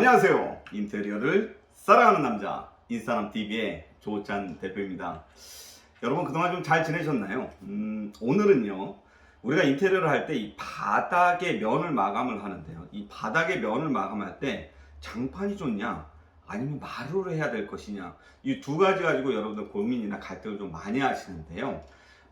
안녕하세요. 인테리어를 사랑하는 남자 인사남TV의 조찬 대표입니다. 여러분 그동안 좀 잘 지내셨나요? 오늘은요 우리가 인테리어를 할 때 이 바닥의 면을 마감을 하는데요, 이 바닥의 면을 마감할 때 장판이 좋냐 아니면 마루를 해야 될 것이냐, 이 두 가지 가지고 여러분들 고민이나 갈등을 좀 많이 하시는데요,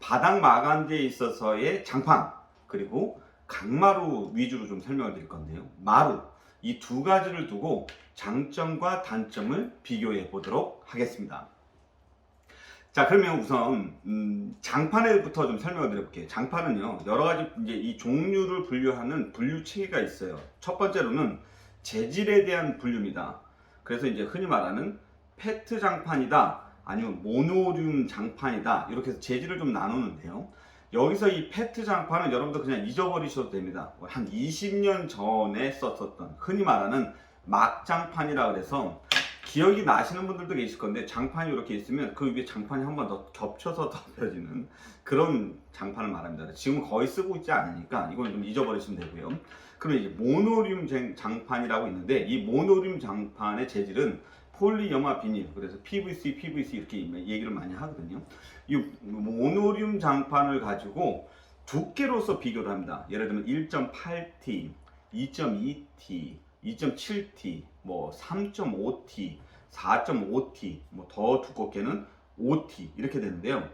바닥 마감재에 있어서의 장판 그리고 강마루 위주로 좀 설명을 드릴 건데요, 마루 이 두 가지를 두고 장점과 단점을 비교해 보도록 하겠습니다. 자, 그러면 우선 장판에부터 좀 설명을 드려볼게요. 장판은요 여러 가지 이제 이 종류를 분류하는 분류 체계가 있어요. 첫 번째로는 재질에 대한 분류입니다. 그래서 이제 흔히 말하는 페트 장판이다 아니면 모노륨 장판이다, 이렇게 해서 재질을 좀 나누는데요, 여기서 이 페트 장판은 여러분들 그냥 잊어버리셔도 됩니다. 한 20년 전에 썼었던 흔히 말하는 막장판이라 그래서 기억이 나시는 분들도 계실 건데, 장판이 이렇게 있으면 그 위에 장판이 한 번 더 겹쳐서 덮여지는 그런 장판을 말합니다. 지금 거의 쓰고 있지 않으니까 이건 좀 잊어버리시면 되고요. 그러면 이제 모노륨 장판이라고 있는데, 이 모노륨 장판의 재질은 폴리염화 비닐, 그래서 PVC 이렇게 얘기를 많이 하거든요. 이 모노륨 장판을 가지고 두께로서 비교를 합니다. 예를 들면 1.8T, 2.2T, 2.7T, 뭐 3.5T, 4.5T, 뭐 더 두껍게는 5T 이렇게 되는데요.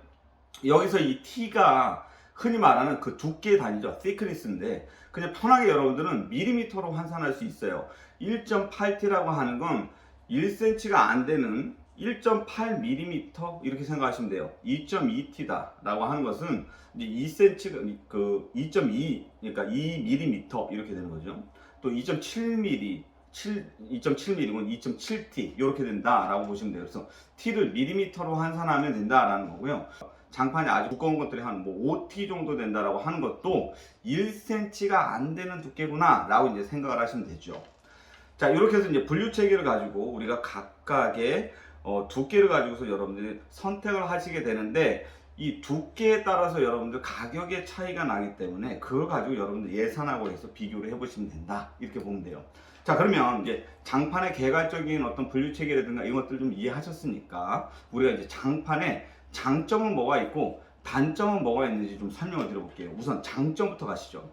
여기서 이 T가 흔히 말하는 그 두께 단위죠. thickness인데 그냥 편하게 여러분들은 밀리미터로 환산할 수 있어요. 1.8T라고 하는 건 1cm가 안 되는 1.8mm 이렇게 생각하시면 돼요. 2.2T다 라고 하는 것은 이제 2cm, 그 2.2, 그러니까 2mm 이렇게 되는 거죠. 또 2.7mm, 2.7mm면 2.7T 이렇게 된다라고 보시면 돼요. 그래서 T를 밀리미터로 환산하면 된다라는 거고요. 장판이 아주 두꺼운 것들이 한 뭐 5T 정도 된다라고 하는 것도 1cm가 안 되는 두께구나 라고 이제 생각을 하시면 되죠. 자, 이렇게 해서 이제 분류 체계를 가지고 우리가 각각의 두께를 가지고서 여러분들이 선택을 하시게 되는데, 이 두께에 따라서 여러분들 가격의 차이가 나기 때문에 그걸 가지고 여러분들 예산하고 해서 비교를 해보시면 된다, 이렇게 보면 돼요. 자, 그러면 이제 장판의 개괄적인 어떤 분류 체계라든가 이런 것들 좀 이해하셨으니까 우리가 이제 장판의 장점은 뭐가 있고 단점은 뭐가 있는지 좀 설명을 드려볼게요. 우선 장점부터 가시죠.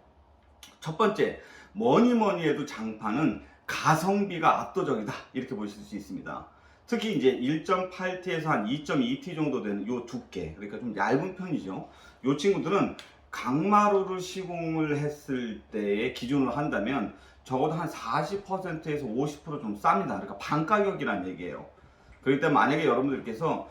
첫 번째, 뭐니 해도 장판은 가성비가 압도적이다, 이렇게 보실 수 있습니다. 특히 이제 1.8T에서 한 2.2T 정도 되는 요 두께, 그러니까 좀 얇은 편이죠. 요 친구들은 강마루를 시공을 했을 때의 기준으로 한다면 적어도 한 40%에서 50% 좀 쌉니다. 그러니까 반 가격이란 얘기예요. 그렇기 때문에 만약에 여러분들께서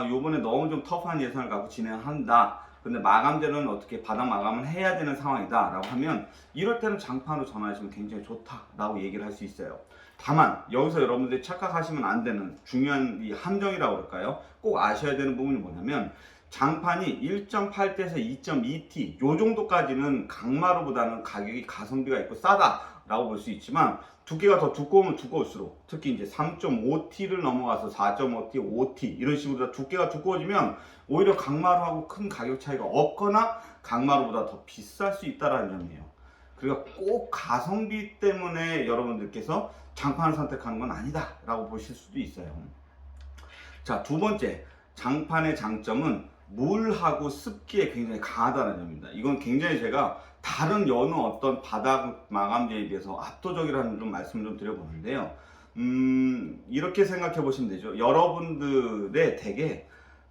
요번에 너무 좀 터프한 예산을 갖고 진행한다, 근데 마감재는 어떻게 바닥 마감을 해야 되는 상황이다 라고 하면 이럴 때는 장판으로 전화하시면 굉장히 좋다 라고 얘기를 할 수 있어요. 다만 여기서 여러분들이 착각하시면 안 되는 중요한 이 함정이라고 그럴까요? 꼭 아셔야 되는 부분이 뭐냐면, 장판이 1.8T에서 2.2T 요 정도까지는 강마루보다는 가격이 가성비가 있고 싸다 라고 볼 수 있지만, 두께가 더 두꺼우면 두꺼울수록, 특히 이제 3.5T를 넘어가서 4.5T, 5T 이런 식으로 두께가 두꺼워지면 오히려 강마루하고 큰 가격 차이가 없거나 강마루보다 더 비쌀 수 있다는 점이에요. 그러니까 꼭 가성비 때문에 여러분들께서 장판을 선택하는 건 아니다 라고 보실 수도 있어요. 자, 두 번째, 장판의 장점은 물하고 습기에 굉장히 강하다는 점입니다. 이건 굉장히 제가 다른 여느 어떤 바닥 마감재에 비해서 압도적이라는 좀 말씀을 좀 드려보는데요, 이렇게 생각해 보시면 되죠. 여러분들의 댁에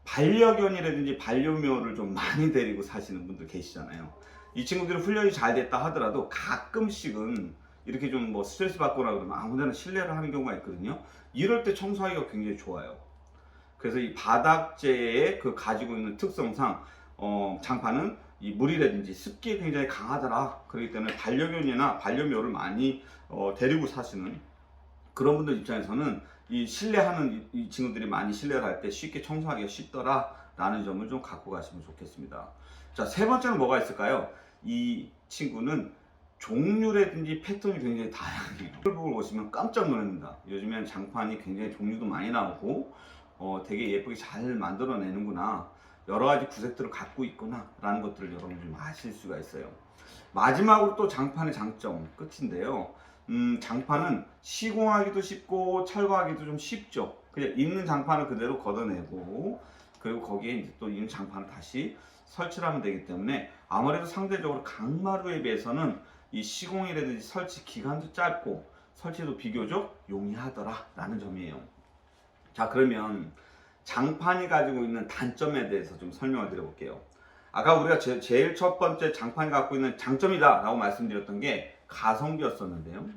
반려견이라든지 반려묘를 좀 많이 데리고 사시는 분들 계시잖아요. 이 친구들이 훈련이 잘 됐다 하더라도 가끔씩은 이렇게 좀 뭐 스트레스 받거나 그러면 아무데나 실내를 하는 경우가 있거든요. 이럴 때 청소하기가 굉장히 좋아요. 그래서 이 바닥재의 그 가지고 있는 특성상 장판은 이 물이라든지 습기에 굉장히 강하더라. 그렇기 때문에 반려견이나 반려묘를 많이 데리고 사시는 그런 분들 입장에서는 이 실내하는 이 친구들이 많이 실내를 할 때 쉽게 청소하기가 쉽더라 라는 점을 좀 갖고 가시면 좋겠습니다. 자, 세 번째는 뭐가 있을까요? 이 친구는 종류라든지 패턴이 굉장히 다양해요. 이걸 보시면 깜짝 놀랍니다. 요즘엔 장판이 굉장히 종류도 많이 나오고 되게 예쁘게 잘 만들어내는구나, 여러 가지 구색들을 갖고 있구나 라는 것들을 여러분들이 좀 아실 수가 있어요. 마지막으로 또 장판의 장점 끝인데요, 장판은 시공하기도 쉽고 철거하기도 좀 쉽죠. 그냥 있는 장판을 그대로 걷어내고 그리고 거기에 이제 또 있는 장판을 다시 설치를 하면 되기 때문에 아무래도 상대적으로 강마루에 비해서는 이 시공이라든지 설치 기간도 짧고 설치도 비교적 용이하더라 라는 점이에요. 자, 그러면 장판이 가지고 있는 단점에 대해서 좀 설명을 드려볼게요. 아까 우리가 제일 첫 번째 장판이 갖고 있는 장점이다 라고 말씀드렸던 게 가성비였었는데요.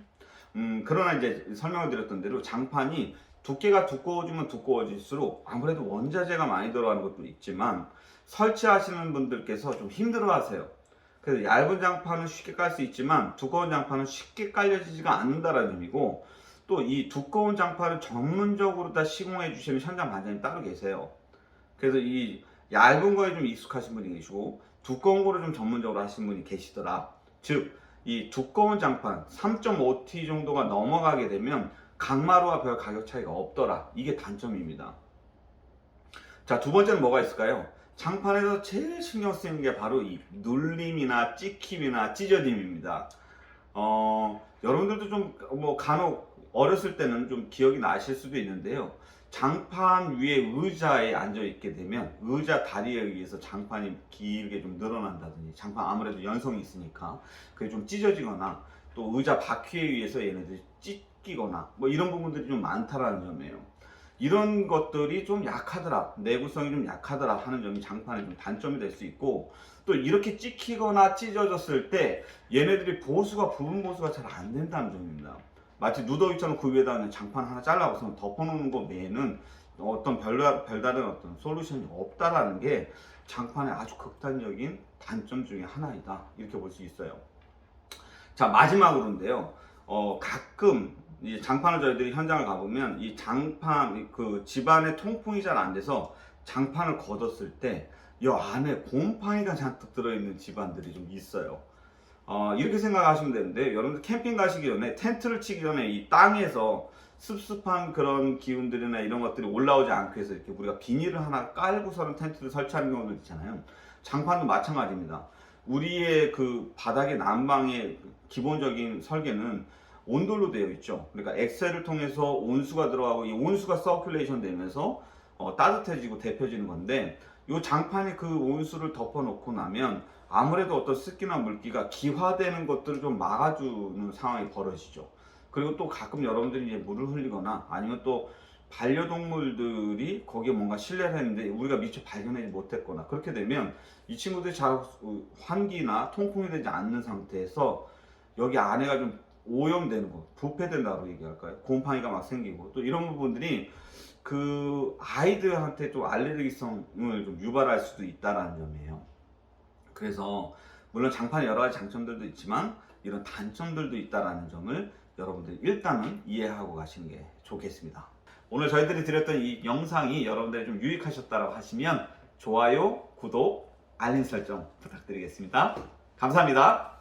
그러나 이제 설명을 드렸던 대로 장판이 두께가 두꺼워지면 두꺼워질수록 아무래도 원자재가 많이 들어가는 것도 있지만 설치하시는 분들께서 좀 힘들어 하세요. 그래서 얇은 장판은 쉽게 깔 수 있지만 두꺼운 장판은 쉽게 깔려지지가 않는다는 점이고, 또 이 두꺼운 장판을 전문적으로 다 시공해 주시는 현장 반장님 따로 계세요. 그래서 이 얇은 거에 좀 익숙하신 분이 계시고 두꺼운 거를 좀 전문적으로 하시는 분이 계시더라. 즉, 이 두꺼운 장판 3.5T 정도가 넘어가게 되면 강마루와 별 가격 차이가 없더라. 이게 단점입니다. 자, 두 번째는 뭐가 있을까요? 장판에서 제일 신경 쓰이는 게 바로 이 눌림이나 찍힘이나 찢어짐입니다. 여러분들도 좀 뭐 간혹 어렸을 때는 좀 기억이 나실 수도 있는데요. 장판 위에 의자에 앉아 있게 되면 의자 다리에 의해서 장판이 길게 좀 늘어난다든지, 장판 아무래도 연성이 있으니까 그게 좀 찢어지거나 또 의자 바퀴에 의해서 얘네들이 찢기거나 뭐 이런 부분들이 좀 많다라는 점이에요. 이런 것들이 좀 약하더라, 내구성이 좀 약하더라 하는 점이 장판의 좀 단점이 될 수 있고, 또 이렇게 찍히거나 찢어졌을 때 얘네들이 부분 보수가 잘 안 된다는 점입니다. 마치 누더기처럼 그 위에다 그냥 장판 하나 잘라서 덮어놓는 거 외에는 어떤 별다른 어떤 솔루션이 없다라는 게 장판의 아주 극단적인 단점 중에 하나이다, 이렇게 볼 수 있어요. 자, 마지막으로인데요. 가끔 이 장판을 저희들이 현장을 가보면 이 장판 그 집안에 통풍이 잘 안 돼서 장판을 걷었을 때 이 안에 곰팡이가 잔뜩 들어있는 집안들이 좀 있어요. 이렇게 생각하시면 되는데, 여러분들 캠핑 가시기 전에 텐트를 치기 전에 이 땅에서 습습한 그런 기운들이나 이런 것들이 올라오지 않기 위해서 이렇게 우리가 비닐을 하나 깔고서는 텐트를 설치하는 경우도 있잖아요. 장판도 마찬가지입니다. 우리의 그 바닥의 난방의 기본적인 설계는 온돌로 되어 있죠. 그러니까 엑셀을 통해서 온수가 들어가고 이 온수가 서큘레이션 되면서 따뜻해지고 데펴지는 건데, 이 장판이 그 온수를 덮어놓고 나면 아무래도 어떤 습기나 물기가 기화되는 것들을 좀 막아주는 상황이 벌어지죠. 그리고 또 가끔 여러분들이 이제 물을 흘리거나 아니면 또 반려동물들이 거기에 뭔가 신뢰를 했는데 우리가 미처 발견하지 못했거나 그렇게 되면 이 친구들이 잘 환기나 통풍이 되지 않는 상태에서 여기 안에가 좀 오염되는 거, 부패된다고 얘기할까요? 곰팡이가 막 생기고 또 이런 부분들이 그 아이들한테 좀 알레르기성을 좀 유발할 수도 있다라는 점이에요. 그래서 물론 장판에 여러 가지 장점들도 있지만 이런 단점들도 있다라는 점을 여러분들이 일단은 이해하고 가시는 게 좋겠습니다. 오늘 저희들이 드렸던 이 영상이 여러분들이 좀 유익하셨다고 하시면 좋아요, 구독, 알림 설정 부탁드리겠습니다. 감사합니다.